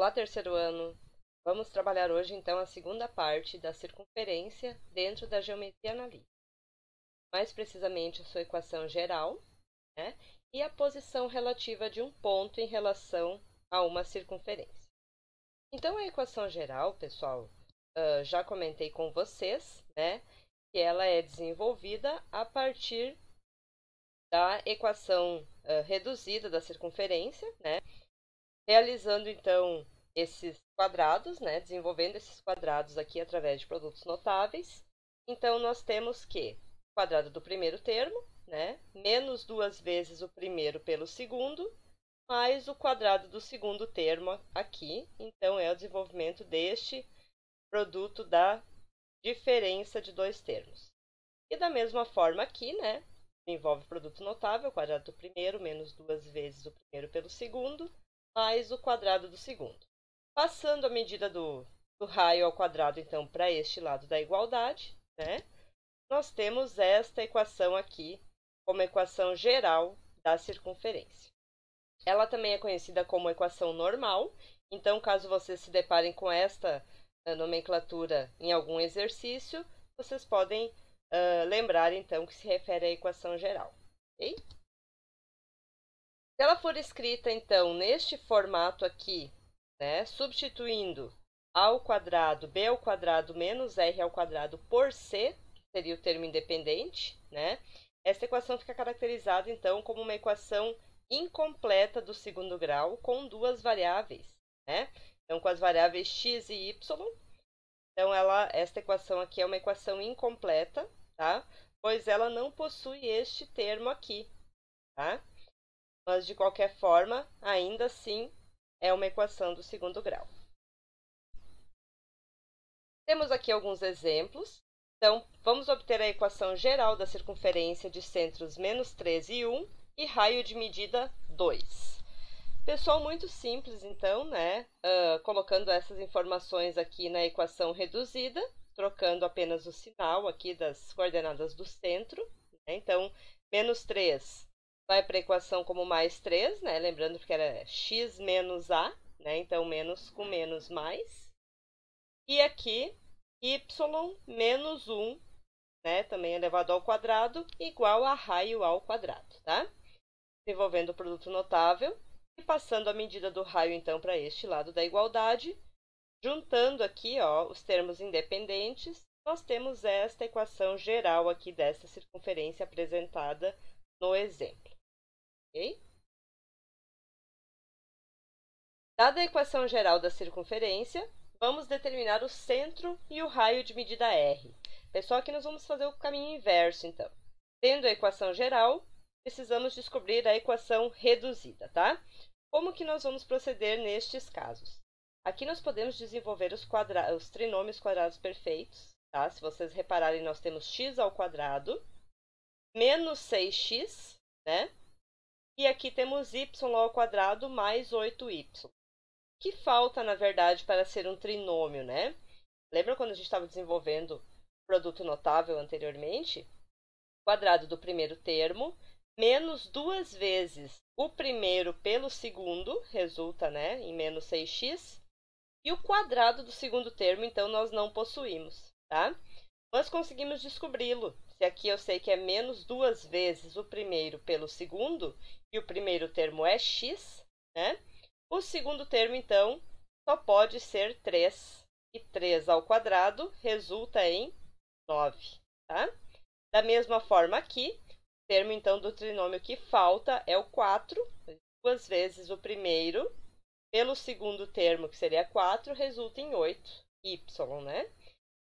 Olá, terceiro ano! Vamos trabalhar hoje, então, a segunda parte da circunferência dentro da geometria analítica. Mais precisamente, a sua equação geral, né? E a posição relativa de um ponto em relação a uma circunferência. Então, a equação geral, pessoal, já comentei com vocês, né? Que ela é desenvolvida a partir da equação reduzida da circunferência, né? Realizando, então, esses quadrados, né? Desenvolvendo esses quadrados aqui através de produtos notáveis. Então, nós temos que o quadrado do primeiro termo, né? Menos duas vezes o primeiro pelo segundo, mais o quadrado do segundo termo aqui. Então, é o desenvolvimento deste produto da diferença de dois termos. E da mesma forma aqui, né? Envolve produto notável, o quadrado do primeiro menos duas vezes o primeiro pelo segundo, mais o quadrado do segundo. Passando a medida do raio ao quadrado, então, para este lado da igualdade, né? Nós temos esta equação aqui como equação geral da circunferência. Ela também é conhecida como equação normal, então, caso vocês se deparem com esta nomenclatura em algum exercício, vocês podem lembrar, então, que se refere à equação geral. Ok? Se ela for escrita, então, neste formato aqui, né, substituindo a ao quadrado, b ao quadrado menos r ao quadrado por c, que seria o termo independente, né, essa equação fica caracterizada, então, como uma equação incompleta do segundo grau com duas variáveis, né? Então, com as variáveis x e y. Então, esta equação aqui é uma equação incompleta, tá? Pois ela não possui este termo aqui, tá? Mas, de qualquer forma, ainda assim, é uma equação do segundo grau. Temos aqui alguns exemplos. Então, vamos obter a equação geral da circunferência de centros menos 13 e 1 e raio de medida 2. Pessoal, muito simples, então, né? Colocando essas informações aqui na equação reduzida, trocando apenas o sinal aqui das coordenadas do centro. Né? Então, menos 3 vai para a equação como mais 3, né? Lembrando que era x menos a, né? Então, menos com menos mais. E aqui, y menos 1, né? Também elevado ao quadrado, igual a raio ao quadrado, tá? Desenvolvendo o produto notável e passando a medida do raio, então, para este lado da igualdade. Juntando aqui, ó, os termos independentes, nós temos esta equação geral aqui dessa circunferência apresentada no exemplo. Ok? Dada a equação geral da circunferência, vamos determinar o centro e o raio de medida r. Pessoal, aqui nós vamos fazer o caminho inverso, então. Tendo a equação geral, precisamos descobrir a equação reduzida, tá? Como que nós vamos proceder nestes casos? Aqui nós podemos desenvolver os trinômios quadrados perfeitos, tá? Se vocês repararem, nós temos x ao quadrado menos 6x, né? E aqui temos y ao quadrado mais 8y. O que falta, na verdade, para ser um trinômio, né? Lembra quando a gente estava desenvolvendo o produto notável anteriormente? Quadrado do primeiro termo menos duas vezes o primeiro pelo segundo, resulta, né, em menos 6x. E o quadrado do segundo termo, então, nós não possuímos, tá? Mas conseguimos descobri-lo. Se aqui eu sei que é menos duas vezes o primeiro pelo segundo, e o primeiro termo é x, né? O segundo termo, então, só pode ser 3. E 3 ao quadrado resulta em 9, tá? Da mesma forma aqui, o termo, então, do trinômio que falta é o 4. Duas vezes o primeiro pelo segundo termo, que seria 4, resulta em 8y, né?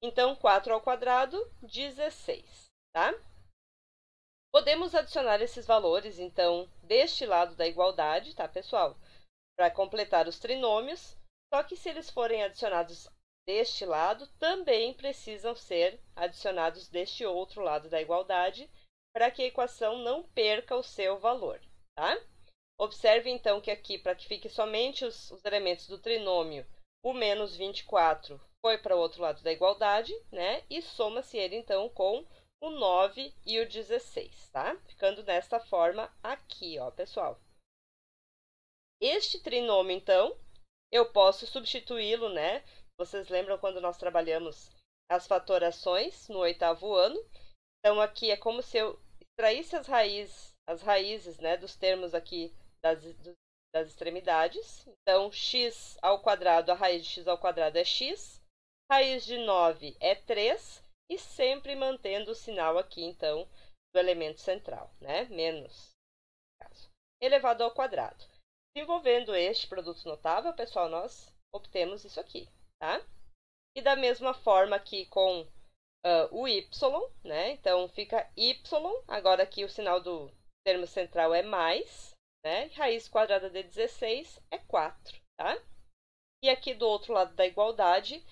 Então, 4 ao quadrado, 16, tá? Podemos adicionar esses valores, então, deste lado da igualdade, tá, pessoal? Para completar os trinômios, só que se eles forem adicionados deste lado, também precisam ser adicionados deste outro lado da igualdade, para que a equação não perca o seu valor, tá? Observe, então, que aqui, para que fique somente os elementos do trinômio, o menos 24 foi para o outro lado da igualdade, né? E soma-se ele, então, com o 9 e o 16, tá? Ficando desta forma aqui, ó, pessoal. Este trinômio, então, eu posso substituí-lo, né? Vocês lembram quando nós trabalhamos as fatorações no 8º ano? Então, aqui é como se eu extraísse as raízes, né, dos termos aqui das extremidades. Então, x ao quadrado, a raiz de x ao quadrado é x, raiz de 9 é 3, e sempre mantendo o sinal aqui, então, do elemento central, né? Menos, elevado ao quadrado. Desenvolvendo este produto notável, pessoal, nós obtemos isso aqui, tá? E da mesma forma aqui com o y, né? Então, fica y, agora aqui o sinal do termo central é mais, né? Raiz quadrada de 16 é 4, tá? E aqui do outro lado da igualdade,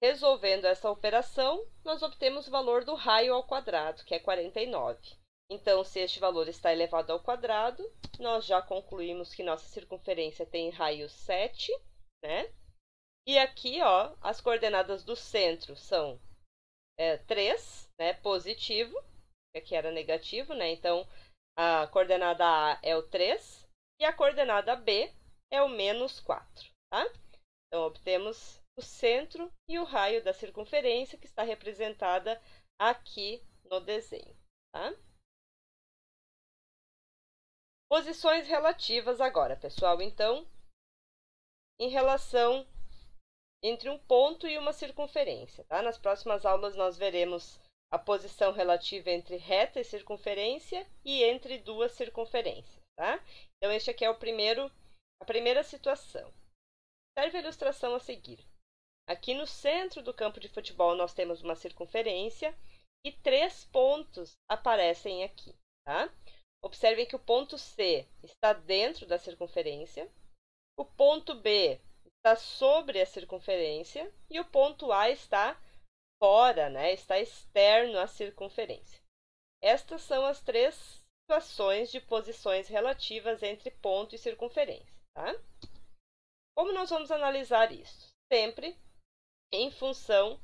resolvendo essa operação, nós obtemos o valor do raio ao quadrado, que é 49. Então, se este valor está elevado ao quadrado, nós já concluímos que nossa circunferência tem raio 7, né? E aqui, ó, as coordenadas do centro são 3, né, positivo, aqui era negativo, né? Então, a coordenada A é o 3 e a coordenada B é o menos 4, tá? Então, obtemos o centro e o raio da circunferência, que está representada aqui no desenho, tá? Posições relativas agora, pessoal. Então, em relação entre um ponto e uma circunferência, tá? Nas próximas aulas nós veremos a posição relativa entre reta e circunferência e entre duas circunferências, tá? Então, este aqui é a primeira situação. Serve a ilustração a seguir. Aqui no centro do campo de futebol nós temos uma circunferência e 3 pontos aparecem aqui, tá? Observem que o ponto C está dentro da circunferência, o ponto B está sobre a circunferência e o ponto A está fora, né? Está externo à circunferência. Estas são as 3 situações de posições relativas entre ponto e circunferência, tá? Como nós vamos analisar isso? Sempre em função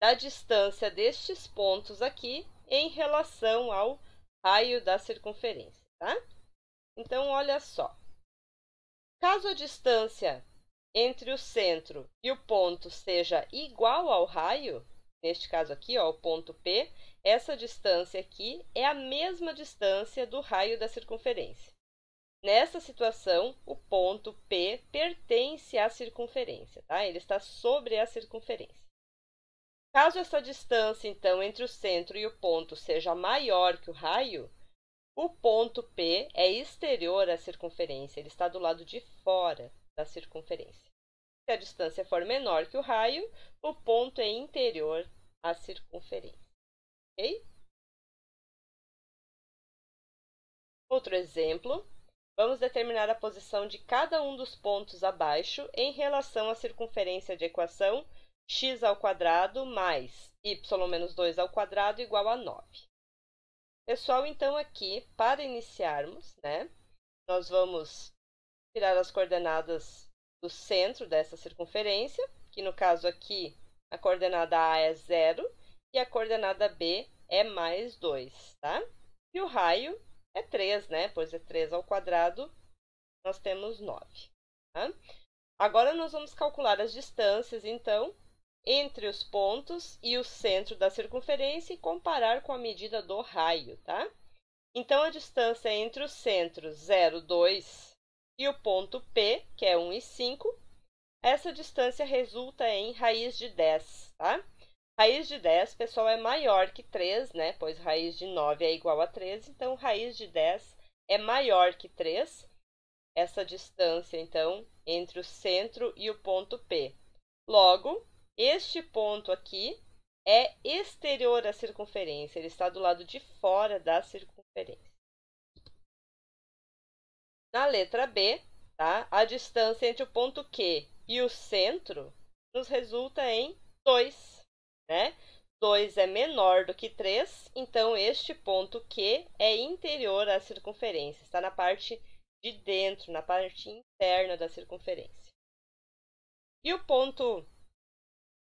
da distância destes pontos aqui em relação ao raio da circunferência, tá? Então, olha só. Caso a distância entre o centro e o ponto seja igual ao raio, neste caso aqui, ó, o ponto P, essa distância aqui é a mesma distância do raio da circunferência. Nessa situação, o ponto P pertence à circunferência, tá? Ele está sobre a circunferência. Caso essa distância, então, entre o centro e o ponto seja maior que o raio, o ponto P é exterior à circunferência, ele está do lado de fora da circunferência. Se a distância for menor que o raio, o ponto é interior à circunferência. Ok? Outro exemplo. Vamos determinar a posição de cada um dos pontos abaixo em relação à circunferência de equação x ao quadrado mais y menos 2 ao quadrado igual a 9. Pessoal, então aqui, para iniciarmos, né, nós vamos tirar as coordenadas do centro dessa circunferência, que no caso aqui a coordenada A é 0 e a coordenada B é mais 2, tá? E o raio é 3, né? Pois é 3 ao quadrado, nós temos 9. Tá? Agora nós vamos calcular as distâncias, então, entre os pontos e o centro da circunferência e comparar com a medida do raio, tá? Então, a distância entre o centro 0, 2 e o ponto P, que é 1 e 5, essa distância resulta em raiz de 10, tá? Raiz de 10, pessoal, é maior que 3, né? Pois raiz de 9 é igual a 13, então raiz de 10 é maior que 3. Essa distância, então, entre o centro e o ponto P. Logo, este ponto aqui é exterior à circunferência, ele está do lado de fora da circunferência. Na letra B, tá? A distância entre o ponto Q e o centro nos resulta em 2, né? 2 é menor do que 3, então este ponto Q é interior à circunferência, está na parte de dentro, na parte interna da circunferência. E o ponto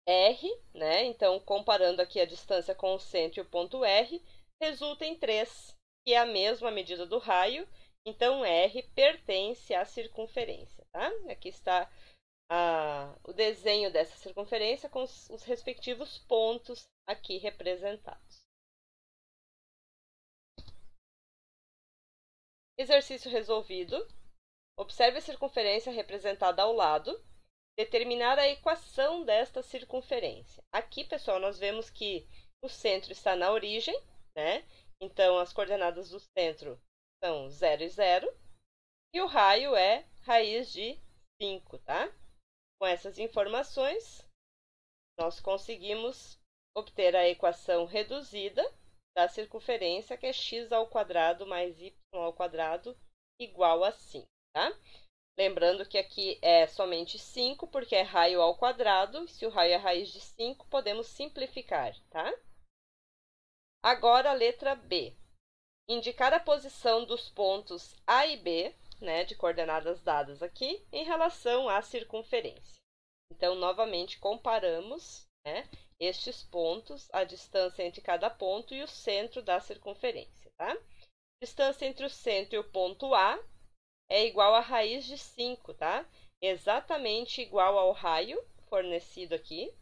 R, né? Então, comparando aqui a distância com o centro e o ponto R, resulta em 3, que é a mesma medida do raio. Então, R pertence à circunferência, tá? Aqui está o desenho dessa circunferência com os respectivos pontos aqui representados. Exercício resolvido. Observe a circunferência representada ao lado. Determinar a equação desta circunferência. Aqui, pessoal, nós vemos que o centro está na origem, né? Então, as coordenadas do centro são 0 e 0. E o raio é raiz de 5, tá? Com essas informações, nós conseguimos obter a equação reduzida da circunferência, que é x² mais y² igual a 5, tá? Lembrando que aqui é somente 5, porque é raio ao quadrado. Se o raio é raiz de 5, podemos simplificar, tá? Agora a letra B. Indicar a posição dos pontos A e B, né, de coordenadas dadas aqui, em relação à circunferência. Então, novamente, comparamos, né, estes pontos, a distância entre cada ponto e o centro da circunferência, tá? Distância entre o centro e o ponto A é igual a raiz de 5, tá? Exatamente igual ao raio fornecido aqui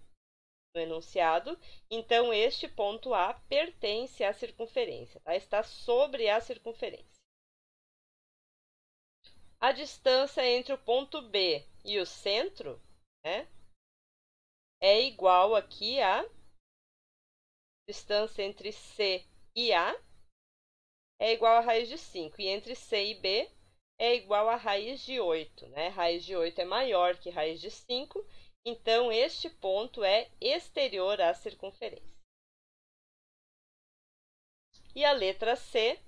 no enunciado. Então, este ponto A pertence à circunferência, tá? Está sobre a circunferência. A distância entre o ponto B e o centro, né, é igual aqui a distância entre C e A é igual a raiz de 5. E entre C e B é igual a raiz de 8, né? Raiz de 8 é maior que raiz de 5, então este ponto é exterior à circunferência. E a letra C,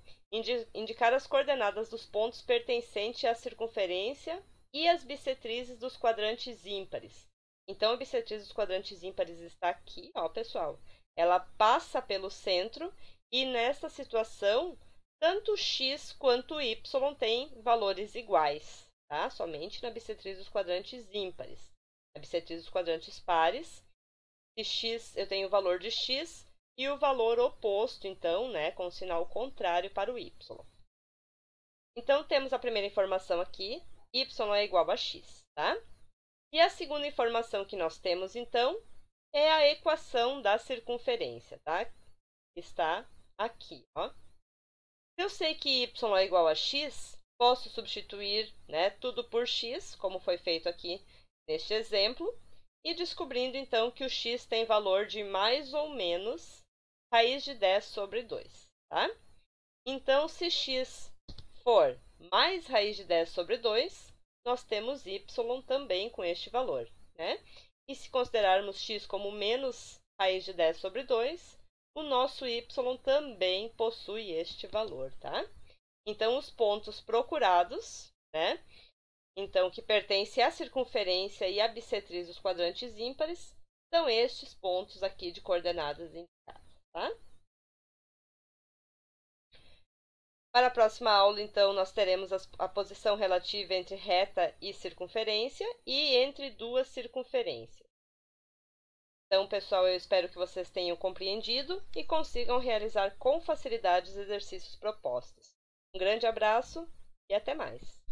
indicar as coordenadas dos pontos pertencentes à circunferência e as bissetrizes dos quadrantes ímpares. Então, a bissetriz dos quadrantes ímpares está aqui, ó, pessoal. Ela passa pelo centro e, nessa situação, tanto x quanto y têm valores iguais, tá? Somente na bissetriz dos quadrantes ímpares. Na bissetriz dos quadrantes pares, de x eu tenho o valor de x e o valor oposto, então, né, com o sinal contrário para o y. Então, temos a primeira informação aqui, y é igual a x, tá? E a segunda informação que nós temos, então, é a equação da circunferência, tá? Está aqui, ó. Se eu sei que y é igual a x, posso substituir, né, tudo por x, como foi feito aqui neste exemplo, e descobrindo então que o x tem valor de mais ou menos raiz de 10 sobre 2, tá? Então, se x for mais raiz de 10 sobre 2, nós temos y também com este valor, né? E se considerarmos x como menos raiz de 10 sobre 2, o nosso y também possui este valor, tá? Então, os pontos procurados, né? Então, que pertencem à circunferência e à bissetriz dos quadrantes ímpares, são estes pontos aqui de coordenadas indicadas, tá? Para a próxima aula, então, nós teremos a posição relativa entre reta e circunferência e entre duas circunferências. Então, pessoal, eu espero que vocês tenham compreendido e consigam realizar com facilidade os exercícios propostos. Um grande abraço e até mais!